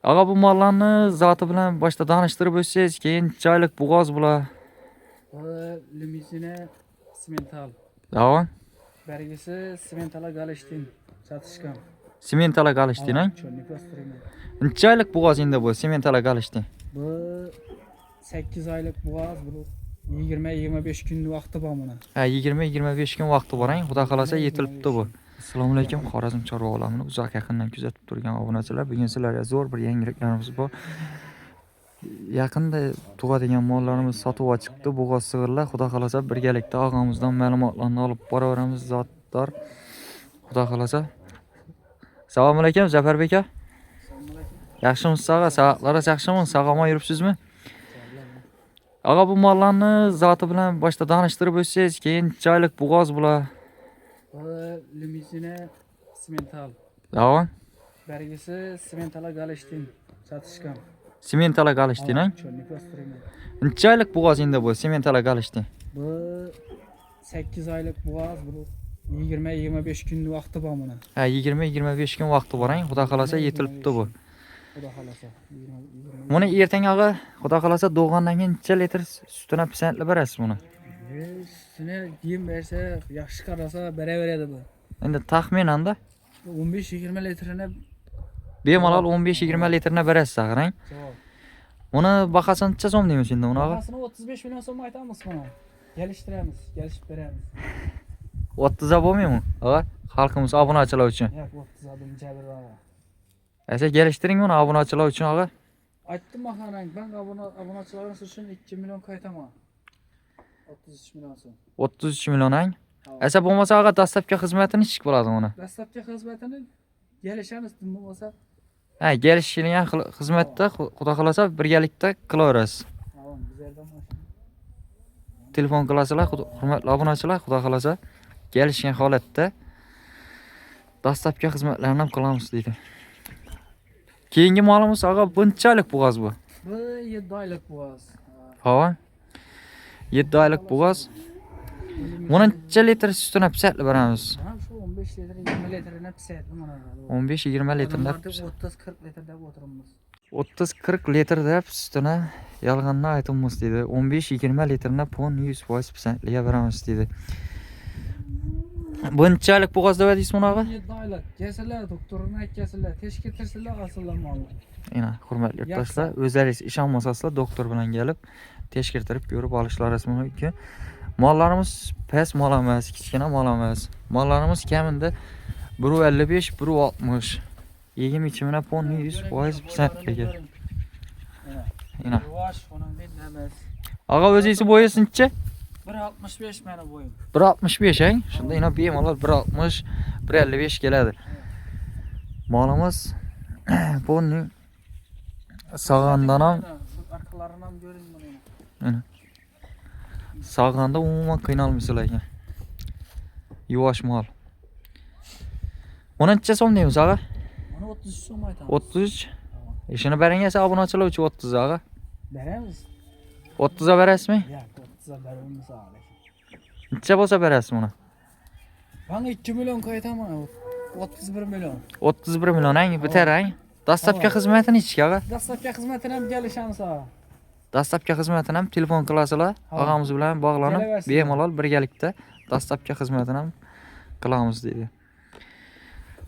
Ağa bu mallarni zoti bilan boshda tanishtirib o'tsangiz, keyin joylik bo'g'oz bular. Limuzine simental. Davom. Belgisi simentala galishtin satışkan. Sementala galishtin, ha? Çölünü göstereyim. Joylik bo'g'oz endi bu, sementala galishtin. Bu 8 aylık boğaz. Bu 20-25 günlük vakti var buna. Ha, 20-25 kun vaqti bor, xudo xolasa yetilibdi bu. Assalomu alaykum, Xorazm chorva olamini uzoq yaqindan kuzatib turgan obunachilar. Bugun sizlarga zo'r bir yangiliklarimiz bor. Yaqinda tug'adigan mollarimiz sotuvga chiqdi. Bo'g'oz sig'irlar, xudo xolasa birgalikda og'amizdan ma'lumotlarni olib boraveramiz zotdor. Xudo xolasa. Assalomu alaykum, Zafarbek aka. Yaxshimisiz og'a? Sog'liqlaringiz yaxshimi? Sog'omon yuribsizmi? Ağa bu mallarni zoti bilan boshda tanishtirib o'tsangiz, keyin joylik bo'g'oz bular. Limuzine simental. Davom. Belgisi simentala galishtin satışkan. Sementala galishtin, ha? Çölünü göstereyim. Joylik bo'g'oz endi bu, sementala galishtin. Bu 8 aylık boğaz. Bu 20-25 günlük vakti var buna. Ha, 20-25 kun vaqti bor, xudo xolasa yetilibdi bu. Xudo xolasa. Buni ertaga og'a, xudo xolasa doğandan keyin necha litr sutini pisandlab berasiz buni? Üstüne diyeyim verse yaxshi qarasa beraveradi bu. Endi taxminanda 15-20 litrine bemalol 15-20 litrini berasiz og'a. cevap. Buni bahasini necha so'm deymiz endi buni og'a? Bahasını 35 milyon so'm aytamiz buna. Geliştiremiz, gelişip beremiz. 30 bo'lmaymi og'a? Xalqimiz obunachilar uchun. Yo'q, 30 adım jabr var. Esa kelishtiring buni obunachilar uchun og'a. Aytdim maharan, ben abunachilarimiz uchun 2 milyon qaytaman. 33 milyon so'm. 33 million ang. Esa bo'lmasa og'a dastlabki xizmatini ichik bo'ladi uni. Dastlabki xizmatini gelishamiz bo'lmasa. Ha, kelishilgan xizmatda xudo xolasa birgalikda qilaverasiz. Tamam, bizlardan mashina. Telefon qilasizlar, hurmatli obunachilar, xudo xolasa kelishgan holatda dastlabki xizmatlarni ham qilamiz deydi. Keyingi molimiz og'a bunchalik bo'g'oz bu. Bu 7 aylık boğaz. Ha. 7 oylik bo'g'oz. Buni necha litr sutini pisandlab beramiz? Ha, şu 15 litre 20 litrine pisaydi mana. 15-20 litrlab. 30-40 litre deb o'tiramiz. 30-40 litr deb sutini yolg'onni aytamiz dedi. 15-20 litrni 100% pisandlab beramiz dedi. Bunchalik bo'g'oz deb aytdingiz buni og'a? 7 aylık. Gelsinler doktoruna aytganlar, teşkirtirsinler asıllar malı. Ina, hurmatli yurtdoshlar, o'zlaringiz ishonmasangizlar doktor bilan kelib tekshirtirib ko'rib olishlaringiz mumkin. Mollarimiz past mol emas, kichkina mol emas. Mollarimiz kamida 1.55, 1.60. Yegim ichimini 100% pisandlagan. Ina. Yavaş onun bir emas. Og'a o'zingiz bo'yisinchi? 1.65 meni boyum. 1.65 ang. Shunda ina bemalol 1.60, 1.55 keladi. Molimiz buning sog'andan ham arqalaridan görün bunu. Ana. Sog'anda umuman qiynalmaysizlar ekan. Yuvosh mol. Buni necha so'm deymiz og'a? Buni 33 so'm aytamiz. 33. Ishini bering esa obunachilar uchun 30 og'a. Beramiz. 30 ga berasizmi? Yo'q, 30 ga beramiz og'a. Necha bo'lsa berasiz buni? Bana 2 milyon qaytaman. 31 milyon. 31 million ang bitar ang. Dastlabki xizmatini ichga og'a. Dastlabki xizmatini ham gelishamiz og'a. Dastlabki xizmatini ham telefon qilasizlar, og'amiz bilan bog'lanib, Kelaversiz. bemalol birgalikda dastlabki xizmatini ham qilamiz dedi.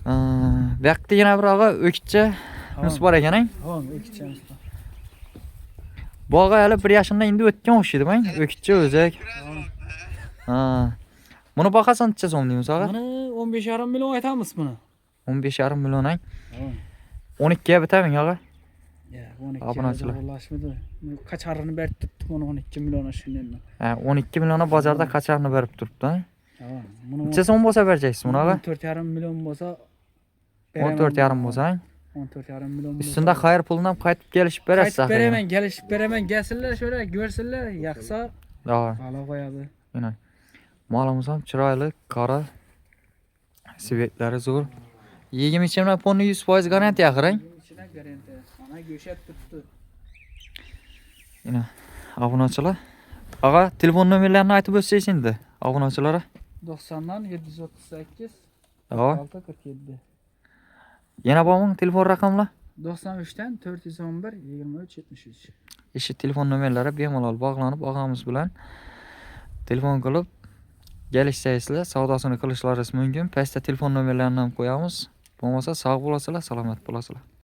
Bu yoqda yana bir og'a o'kitcha mis bor ekan ang. Ha, o'kitchamiz bor. Bu og'a hali 1 yoshdan endi o'tgan o'xshaydi mang. O'kitcha o'zak. Ha. Buni bahasini necha so'm deymiz og'a? Buni 15,5 milyon aytamiz buni. 15,5 million ang. Ha. 12 ga bitaming og'a. Ya, 12 Obunachilar. Ulaşmadı. Kaçarını berib turibdi, buni 12 milyon shundan. Ha, 12 million bozorda qacharni berib turibdi. Ha, buni Necha so'm bo'lsa berjaysiz buni og'a? 14,5 milyon bo'lsa 14,5 bo'lsa ang. 14,5 milyon. Üstünde xayr pulini ham qaytib kelishib berasiz. Qaytib beraman, gelishib beraman, gelsinler şöyle görsinler, yaqsa Ha. ala qo'yadi. Mana molimiz ham chiroyli, qora. Svetlari zo'r. Yegim ichimdan 100% garantiya axirang. İçine garanti. Ana go'shat tutdi. Mana obunachilar. Og'a, telefon nomerlarini aytib o'tsangiz endi obunachilarga. 90'dan 738 Ha. 647. Yana bormi telefon raqamlar? 93'ten 411 23 73. Eşit telefon nomerlari bemalol bog'lanib, og'amiz bilan telefon qilib kelishlaringizlar, savdosini qilishlaringiz mumkin. Pastda telefon nomerlarini ham qo'yamiz. Bo'lmasa sog' bo'lasizlar, salomat bo'lasizlar.